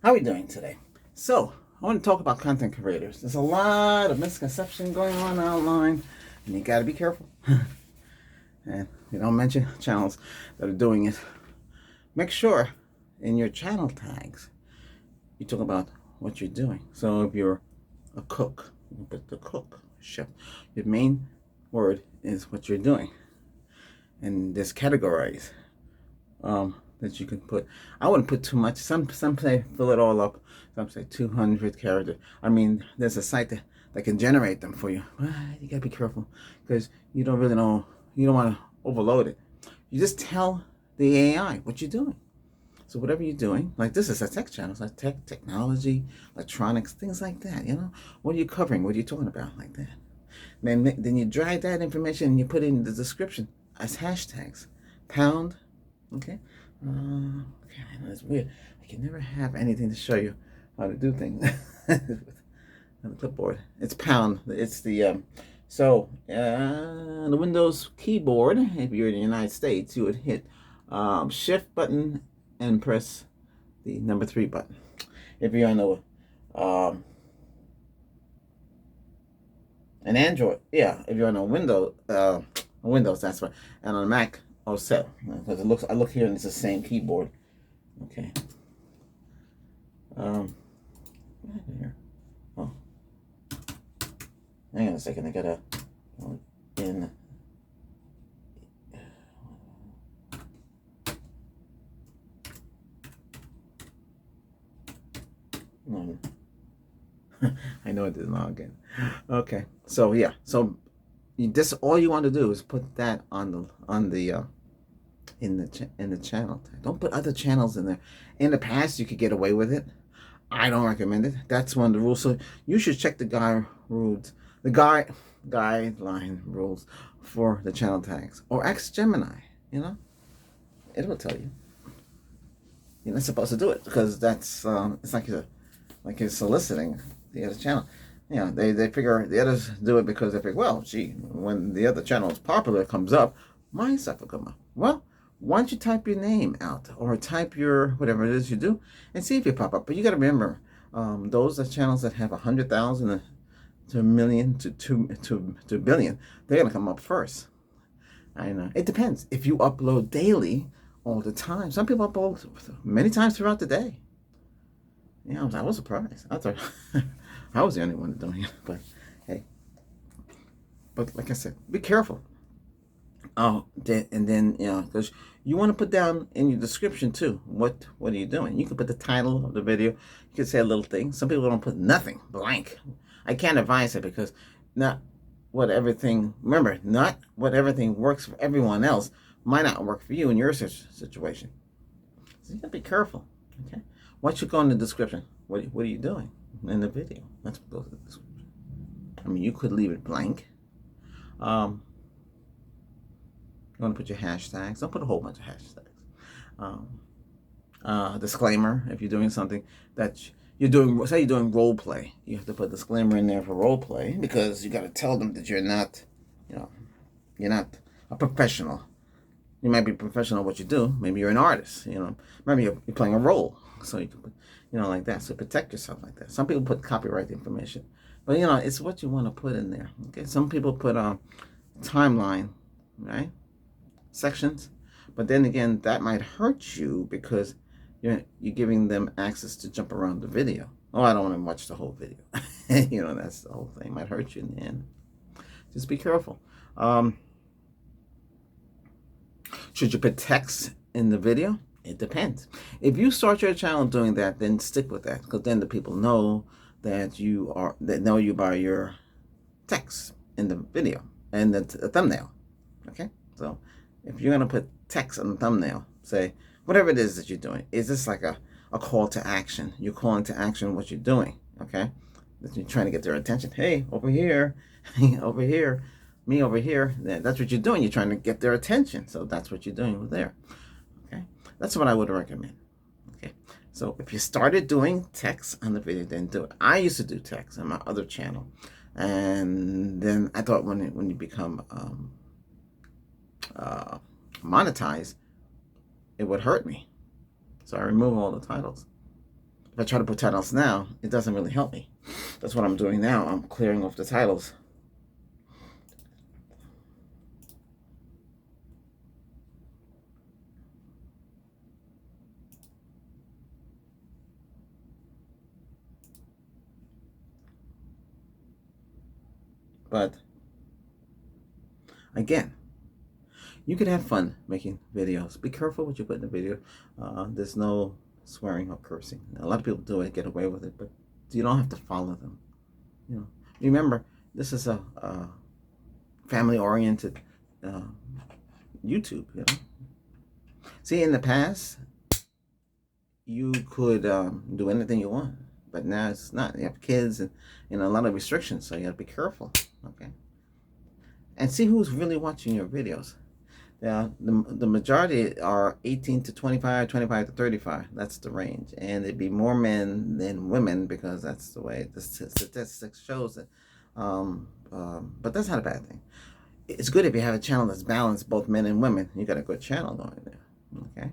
How are we doing today? So, I want to talk about content creators. There's a lot of misconception going on online, and you got to be careful. And you don't mention channels that are doing it. Make sure in your channel tags you talk about what you're doing. So, if you're a cook, you put the cook, chef. Your main word is what you're doing, and there's categories that you can put. I wouldn't put too much. Some say fill it all up. Some say 200 characters. I mean, there's a site that can generate them for you. But you gotta be careful because you don't really know. You don't want to overload it. You just tell the AI what you're doing. So whatever you're doing, like this is a tech channel, it's like technology, electronics, things like that. You know, what are you covering? What are you talking about, like that? Then you drag that information and you put it in the description as hashtags, pound. Okay. Okay, I know it's weird. I can never have anything to show you how to do things on the clipboard. It's pound. It's the the Windows keyboard. If you're in the United States, you would hit Shift button and press the number 3 button. If you're on the an Android, yeah. If you're on a Windows, that's right. And on a Mac, set because I look here and it's the same keyboard. Okay. Here. Oh, hang on a second. I gotta in. I know it didn't log in. Okay, so yeah, so this all you want to do is put that on the in the channel. Don't put other channels in there. In the past, you could get away with it. I don't recommend it. That's one of the rules. So you should check the guideline rules for the channel tags, or ask Gemini. You know, it will tell you. You're not supposed to do it because that's it's like you're soliciting the other channel. You know, they figure the others do it because they figure, well, gee, when the other channel is popular, it comes up, my stuff will come up. Well, why don't you type your name out or type your whatever it is you do and see if you pop up. But you got to remember, those are channels that have 100,000 to a million to a billion. They're gonna come up first. I know it depends. If you upload daily, all the time, some people upload many times throughout the day. Yeah, I was surprised. I thought I was the only one doing it, but hey. But like I said, be careful. Oh, and then because you want to put down in your description too. What are you doing? You can put the title of the video. You can say a little thing. Some people don't put nothing, blank. I can't advise it because not what everything. Remember, not what everything works for everyone else might not work for you in your situation. So you gotta be careful. Okay. What should go in the description? What are you doing in the video? That's what goes in the description. I mean, you could leave it blank. You want to put your hashtags. Don't put a whole bunch of hashtags. Disclaimer: if you're doing something that you're doing, say you're doing role play, you have to put a disclaimer in there for role play because you got to tell them that you're not a professional. You might be professional at what you do. Maybe you're an artist. Maybe you're playing a role. So you can put, like that. So protect yourself like that. Some people put copyright information, but it's what you want to put in there. Okay. Some people put timeline, right? Sections, but then again, that might hurt you because you're giving them access to jump around the video. Oh, I don't want to watch the whole video. That's the whole thing. It might hurt you in the end. Just be careful. Should you put text in the video? It depends. If you start your channel doing that, then stick with that because then the people know that know you by your text in the video and the thumbnail. Okay, so if you're gonna put text on the thumbnail, say whatever it is that you're doing, is this like a call to action? You're calling to action what you're doing. Okay, that you're trying to get their attention. Hey, over here, over here. Me over here, that's what you're doing. You're trying to get their attention. So that's what you're doing over there. Okay. That's what I would recommend. Okay. So if you started doing text on the video, then do it. I used to do text on my other channel. And then I thought when you become monetized, it would hurt me. So I removed all the titles. if I try to put titles now, it doesn't really help me. That's what I'm doing now. I'm clearing off the titles. But again, you could have fun making videos. Be careful what you put in the video. There's no swearing or cursing. A lot of people do it, get away with it, but you don't have to follow them. You know, remember, this is a family-oriented YouTube. You know, see, in the past, you could do anything you want, but now it's not. You have kids and a lot of restrictions, so you have to be careful. Okay, and see who's really watching your videos. Yeah, the majority are 18 to 25, 25 to 35. That's the range. And it'd be more men than women because that's the way the statistics shows it. But that's not a bad thing. It's good if you have a channel that's balanced, both men and women. You got a good channel going there. Okay?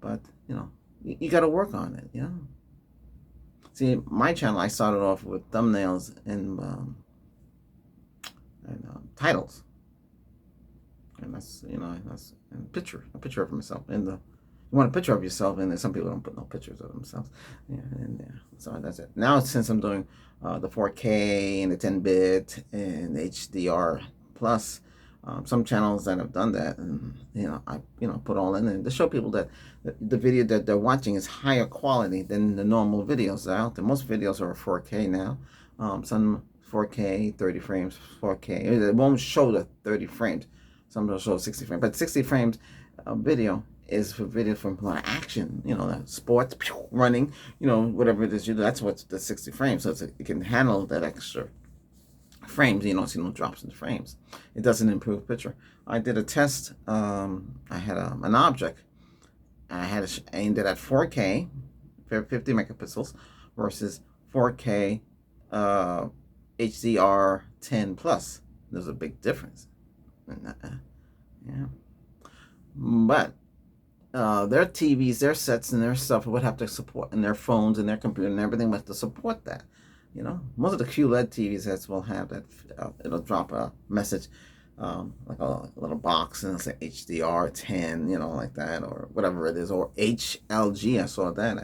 But, you got to work on it, See, my channel, I started off with thumbnails and titles. And that's a picture of myself. And you want a picture of yourself, and then some people don't put no pictures of themselves. Yeah, and so that's it. Now, since I'm doing the 4K and the 10-bit and HDR plus, some channels that have done that, and I put all in to show people that the video that they're watching is higher quality than the normal videos that are out there. Most videos are 4K now. Some 4K, 30 frames, 4K. It won't show the 30 frames. Some will show 60 frames, but 60 frames video is for video from action, sports, running, whatever it is you do. That's what's the 60 frames, so it can handle that extra frames. You don't see no drops in the frames. It doesn't improve picture. I did a test. I had an object. I aimed it at 4K, 50 megapixels, versus 4K HDR 10 plus. There's a big difference. Yeah, but their TVs, their sets, and their stuff would have to support, and their phones and their computer and everything would have to support that. Most of the QLED TV sets will have that. It'll drop a message, like a little box, and it'll say HDR 10, like that, or whatever it is, or HLG. I saw that.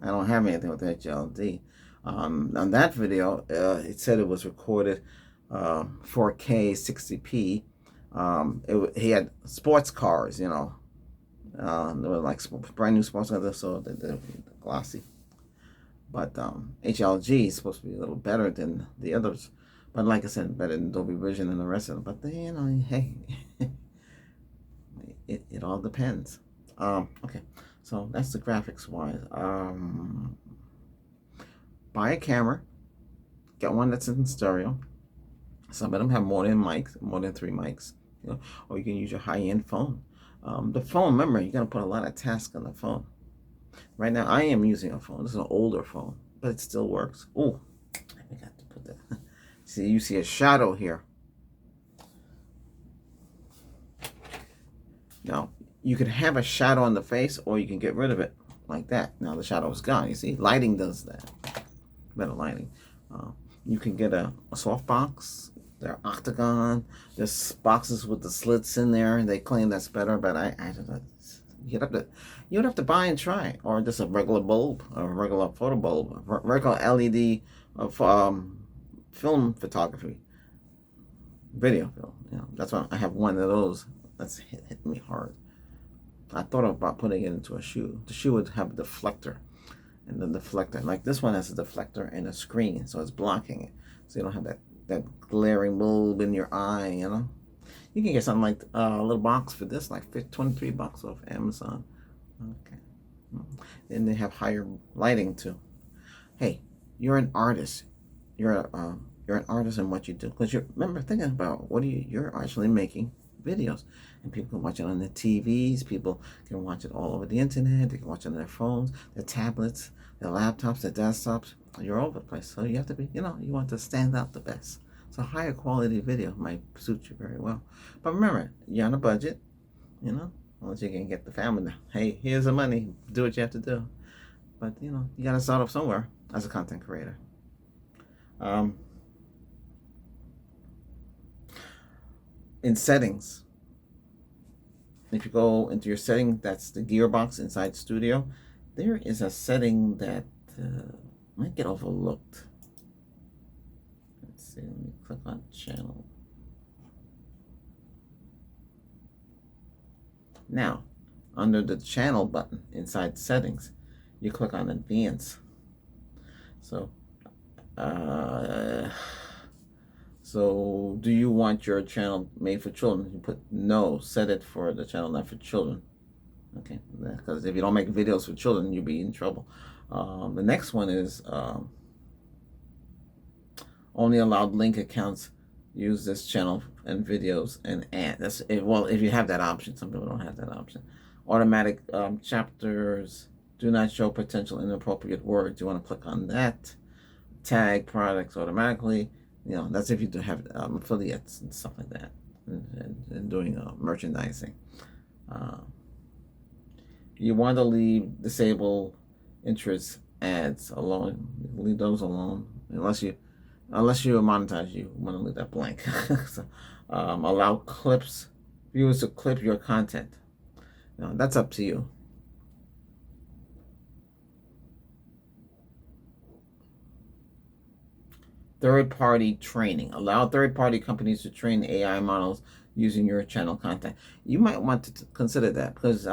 I don't have anything with HLD. On that video, it said it was recorded 4K 60p. He had sports cars, they were like brand new sports cars, so they're glossy. But HLG is supposed to be a little better than the others. But like I said, better than Dolby Vision and the rest of them. But hey, it all depends. Okay, so that's the graphics wise. Buy a camera, get one that's in stereo. Some of them have more than 3 mics. Or you can use your high-end phone. The phone, remember, you're going to put a lot of tasks on the phone. Right now, I am using a phone. This is an older phone, but it still works. Oh, I forgot to put that. See, you see a shadow here. Now, you can have a shadow on the face, or you can get rid of it like that. Now, the shadow is gone. You see, lighting does that. Better lighting. You can get a softbox. They're octagon. There's boxes with the slits in there, and they claim that's better, but I don't know. You'd have to buy and try, or just a regular bulb, a regular photo bulb, a regular LED of film photography, video film. That's why I have one of those. That's hit me hard. I thought about putting it into a shoe. The shoe would have a deflector, and the deflector, like this one, has a deflector and a screen, so it's blocking it, so you don't have that glaring bulb in your eye. You can get something like a little box for this, like $23 off Amazon. Okay, and they have higher lighting too. Hey, you're an artist. You're an artist in what you do, because you remember thinking about you're actually making videos, and people can watch it on their TVs. People can watch it all over the internet. They can watch it on their phones, their tablets, their laptops, their desktops. You're all over the place, so you have to be, you want to stand out the best. So higher quality video might suit you very well. But remember, you're on a budget, unless you can get the family. Hey, here's the money. Do what you have to do. but you know, you gotta start off somewhere as a content creator. In settings, if you go into your setting, that's the gearbox inside Studio, there is a setting that might get overlooked. Let's see, let me click on channel. Now, under the channel button inside settings, you click on advanced. So do you want your channel made for children? You put no, set it for the channel not for children. Okay, because if you don't make videos for children, you'll be in trouble. The next one is only allowed link accounts use this channel and videos and add. That's well, if you have that option. Some people don't have that option. Automatic chapters do not show potential inappropriate words. You want to click on that. Tag products automatically. You know, that's if you do have affiliates and stuff like that, and doing merchandising. You want to leave disable interest ads alone. Leave those alone unless you monetize. You want to leave that blank. So, allow viewers to clip your content. Now, that's up to you. Third-party training. Allow third-party companies to train AI models using your channel content. You might want to consider that because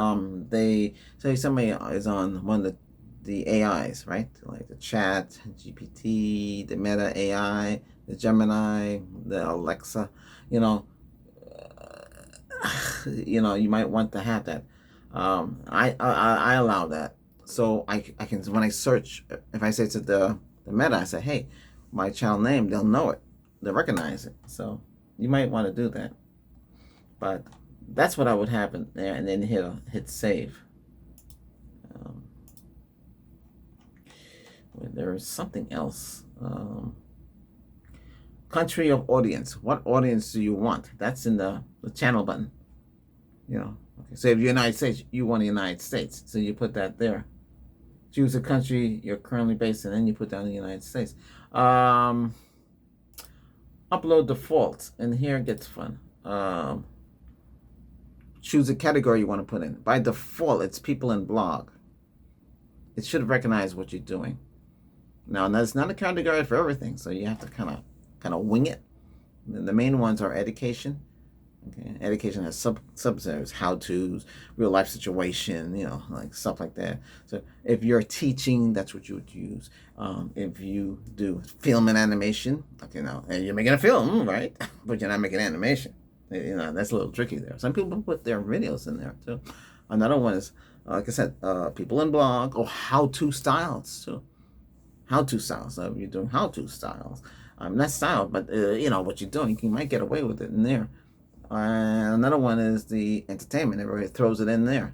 they say somebody is on one of the AIs, right? Like the Chat, GPT, the Meta AI, the Gemini, the Alexa. You know, you might want to have that. I allow that, so I can, when I search, if I say to the Meta, I say, hey, my channel name, they'll know it, they'll recognize it. So you might want to do that, but that's what I would happen there, and then hit save. There is something else. Country of audience. What audience do you want? That's in the channel button. You know. Okay. So if you're United States, you want the United States. So you put that there. Choose the country you're currently based in, and you put down the United States. Upload defaults, and here it gets fun. Choose a category you want to put in. By default, it's people and blog. It should recognize what you're doing. Now, that's not a category for everything, so you have to kind of wing it. The main ones are education. Okay, education has subsets, how-tos, real life situation, like stuff like that. So if you're teaching, that's what you would use. If you do film and animation, okay, now and you're making a film, right? But you're not making animation. That's a little tricky there. Some people put their videos in there too. Another one is, like I said, people in blog or how-to styles too. How-to styles. So if you're doing how-to styles, not style, but what you're doing, you might get away with it in there. Another one is the entertainment. Everybody throws it in there.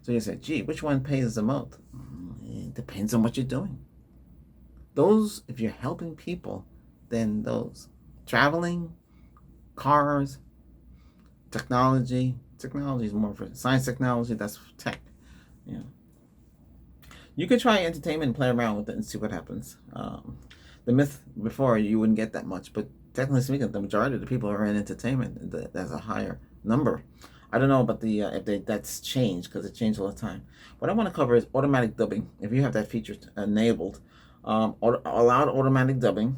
So you say, gee, which one pays the most? It depends on what you're doing. Those, if you're helping people, then those. Traveling, cars, technology. Technology is more for science technology. That's tech. Yeah. You could try entertainment and play around with it and see what happens. The myth before, you wouldn't get that much, but technically speaking, the majority of the people are in entertainment. There's a higher number. I don't know about if that's changed, because it changed all the time. What I want to cover is automatic dubbing. If you have that feature enabled, allowed automatic dubbing.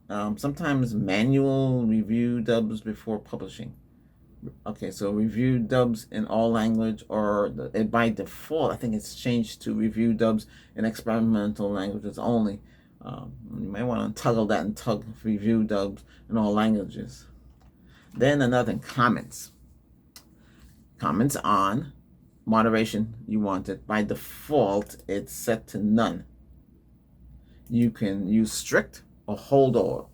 Sometimes manual review dubs before publishing. Okay, so review dubs in all language, or by default, I think it's changed to review dubs in experimental languages only. You might want to toggle that and review dubs in all languages. Then another thing, comments. Comments on. Moderation, you want it. By default, it's set to none. You can use strict or hold all.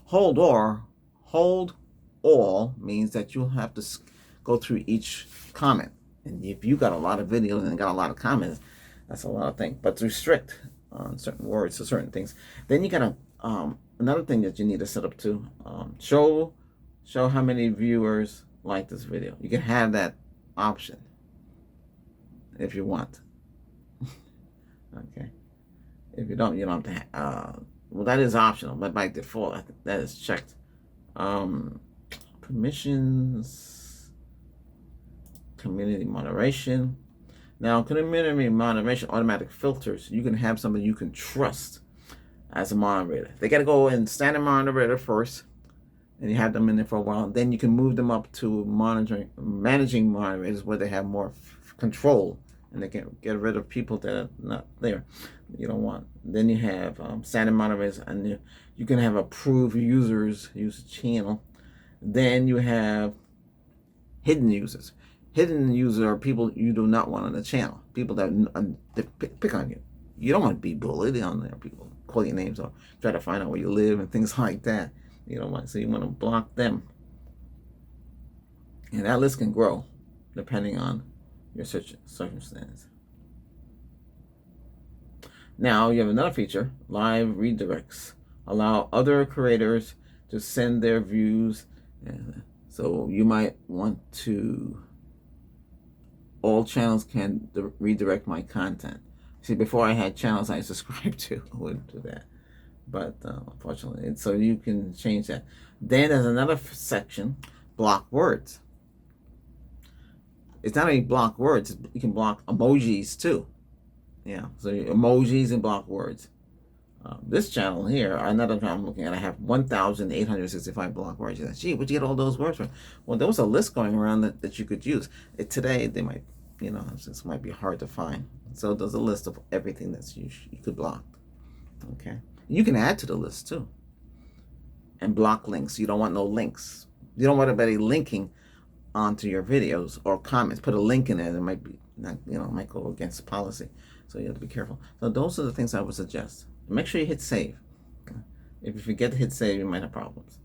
Hold all means that you'll have to go through each comment. And if you got a lot of videos and got a lot of comments, that's a lot of things. But restrict on certain words to certain things. Then you gotta another thing that you need to set up too. Show how many viewers like this video. You can have that option if you want. Okay. If you don't, you don't have to. Well, that is optional, but by default, I think that is checked. Permissions, community moderation. Now, community moderation automatic filters. You can have somebody you can trust as a moderator. They got to go in standard moderator first, and you have them in there for a while. Then you can move them up to managing moderators where they have more control, and they can get rid of people that are not there. You don't want. Then you have standard moderators, and you can have approved users use the channel. Then you have hidden users. Hidden users are people you do not want on the channel. People that pick on you. You don't want to be bullied on there. People call your names or try to find out where you live and things like that. You don't want, so you want to block them. And that list can grow depending on your circumstance. Now you have another feature, live redirects. Allow other creators to send their views. So you might want to, all channels can redirect my content. See, before I had channels I subscribed to, I wouldn't do that. But unfortunately, so you can change that. Then there's another section, block words. It's not only block words, you can block emojis too. Yeah, so emojis and block words. This channel here, another channel I'm looking at, I have 1,865 block words. Gee, where'd you get all those words from? Well, there was a list going around that you could use. Today, they might, this might be hard to find. So there's a list of everything that you could block. Okay. You can add to the list too. And block links. You don't want no links. You don't want anybody linking onto your videos or comments. Put a link in there that might be not, might go against policy. So you have to be careful. So those are the things I would suggest. Make sure you hit save. If you forget to hit save, you might have problems.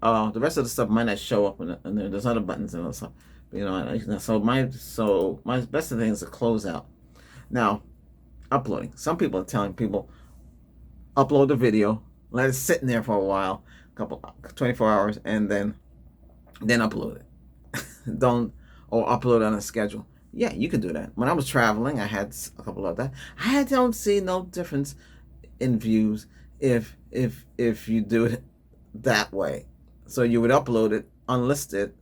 The rest of the stuff might not show up, and there's other buttons and stuff. So my best thing is to close out. Now, uploading. Some people are telling people, upload the video, let it sit in there for a while, 24 hours, and then upload it. Or upload on a schedule. Yeah, you can do that. When I was traveling, I had a couple of that. I don't see no difference in views if you do it that way. So you would upload it unlisted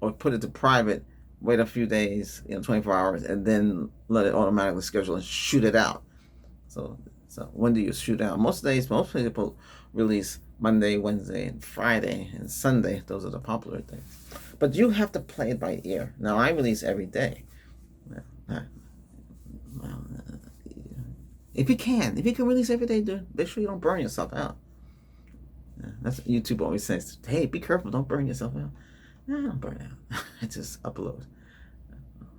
or put it to private, wait a few days, 24 hours, and then let it automatically schedule and shoot it out. So when do you shoot out? Most days, most people release Monday, Wednesday, and Friday, and Sunday. Those are the popular things. But you have to play it by ear. Now, I release every day. If you can release every day, make sure you don't burn yourself out. That's what YouTube always says. Hey, be careful, don't burn yourself out. No, I don't burn out. I just upload.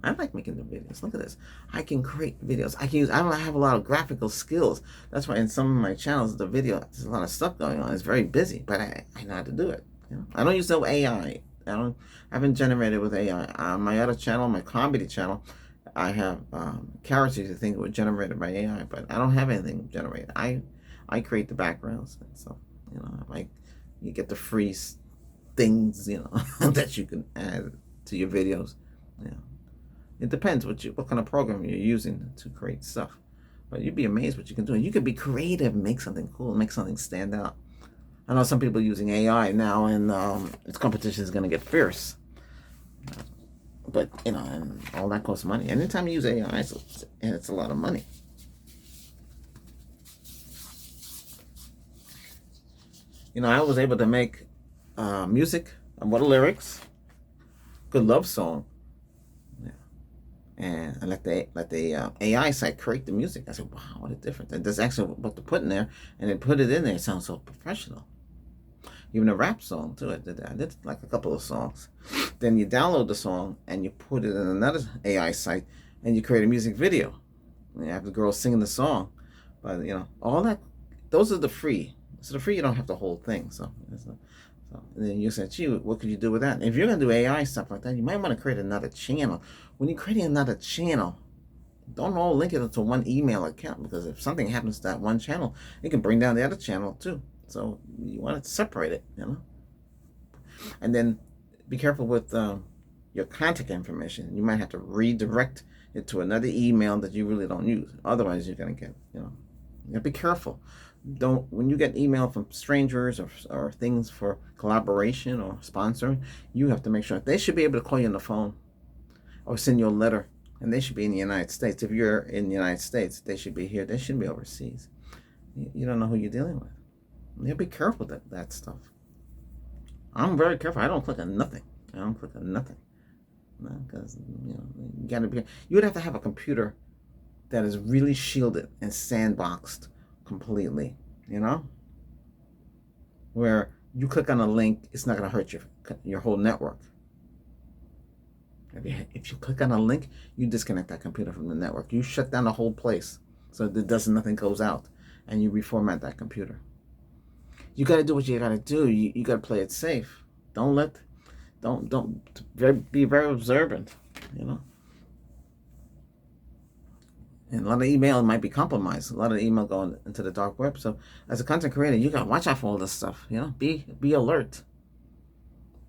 I like making the videos. Look at this. I can create videos. I don't have a lot of graphical skills. That's why in some of my channels, there's a lot of stuff going on. It's very busy, but I know how to do it. I don't use no AI. I haven't generated with AI. On my other channel, my comedy channel, I have characters I think were generated by AI, but I don't have anything generated. I create the backgrounds and stuff. Like you get the free things, that you can add to your videos. It depends what kind of program you're using to create stuff. But you'd be amazed what you can do. And you could be creative, make something cool, make something stand out. I know some people are using AI now, and its competition is going to get fierce. But, and all that costs money. Anytime you use AI, it's a lot of money. I was able to make music, what are lyrics, good love song. And I let the AI site create the music. I said, wow, what a difference. And that's actually what to put in there. And they put it in there. It sounds so professional. Even a rap song, too. I did like a couple of songs. Then you download the song and you put it in another AI site and you create a music video. And you have the girl singing the song. But, all that, those are the free. So the free, you don't have the whole thing. So and then you said, gee, what could you do with that? If you're going to do AI stuff like that, you might want to create another channel. When you're creating another channel, don't all link it to one email account, because if something happens to that one channel, it can bring down the other channel too. So you want to separate it, And then be careful with your contact information. You might have to redirect it to another email that you really don't use. Otherwise, you're going to get, you gotta be careful. Don't, when you get email from strangers or things for collaboration or sponsoring, you have to make sure they should be able to call you on the phone or send you a letter, and they should be in the United States. If you're in the United States, they should be here. They shouldn't be overseas. You don't know who you're dealing with. You be careful with that stuff. I'm very careful. I don't click on nothing. I don't click on nothing. Because you gotta be. You would have to have a computer that is really shielded and sandboxed completely. Where you click on a link, it's not gonna hurt your whole network. If you click on a link, you disconnect that computer from the network. You shut down the whole place so that nothing goes out, and you reformat that computer. You got to do what you got to do. You got to play it safe. Don't be very observant. And a lot of email might be compromised. A lot of email going into the dark web. So as a content creator, you got to watch out for all this stuff. Be alert.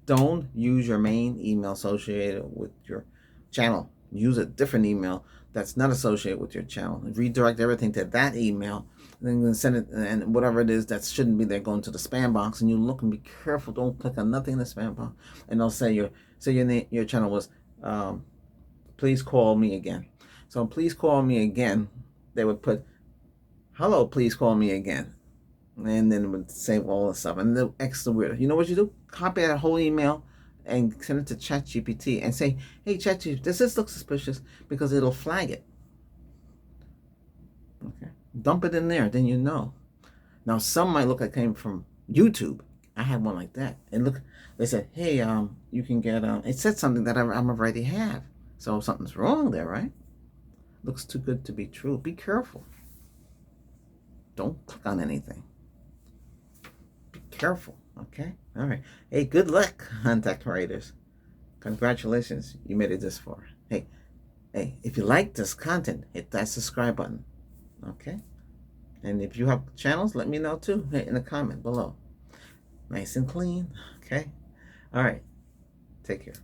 Don't use your main email associated with your channel. Use a different email that's not associated with your channel. Redirect everything to that email, and then send it, and whatever it is that shouldn't be there, going to the spam box. And you look and be careful. Don't click on nothing in the spam box. And they'll say your channel was, please call me again. So please call me again. They would put, hello, please call me again. And then it would save all the stuff. And the extra weird. You know what you do? Copy that whole email and send it to ChatGPT and say, hey, ChatGPT, does this look suspicious? Because it'll flag it. Okay. Dump it in there, then you know. Now, some might look like it came from YouTube. I had one like that. And they said, hey, you can get, it said something that I already have. So something's wrong there, right? Looks too good to be true. Be careful. Don't click on anything. Be careful, okay? All right. Hey, good luck, content creators. Congratulations, you made it this far. Hey, if you like this content, hit that subscribe button, okay? And if you have channels, let me know too in the comment below. Nice and clean, okay? All right. Take care.